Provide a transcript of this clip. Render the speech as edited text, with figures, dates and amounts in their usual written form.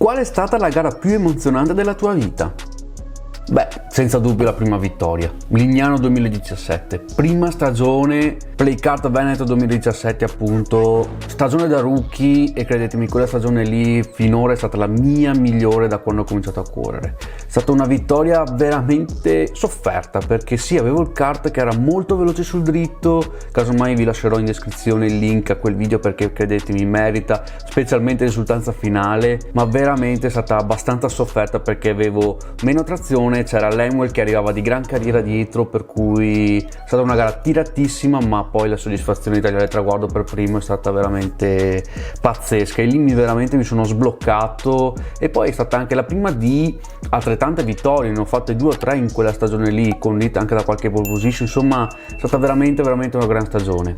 Qual è stata la gara più emozionante della tua vita? Beh, senza dubbio la prima vittoria, Lignano 2017, prima stagione, Playcard Veneto 2017 appunto, stagione da rookie e credetemi quella stagione lì finora è stata la mia migliore da quando ho cominciato a correre. È stata una vittoria veramente sofferta perché sì, avevo il kart che era molto veloce sul dritto, casomai vi lascerò in descrizione il link a quel video perché credetemi merita, specialmente l'esultanza finale, ma veramente è stata abbastanza sofferta perché avevo meno trazione, c'era Lemuel che arrivava di gran carriera dietro, per cui è stata una gara tiratissima, ma poi la soddisfazione di tagliare il traguardo per primo è stata veramente pazzesca e lì veramente mi sono sbloccato. E poi è stata anche la prima di altrettante vittorie, ne ho fatte 2 o 3 in quella stagione lì, condita anche da qualche pole position, insomma è stata veramente una gran stagione.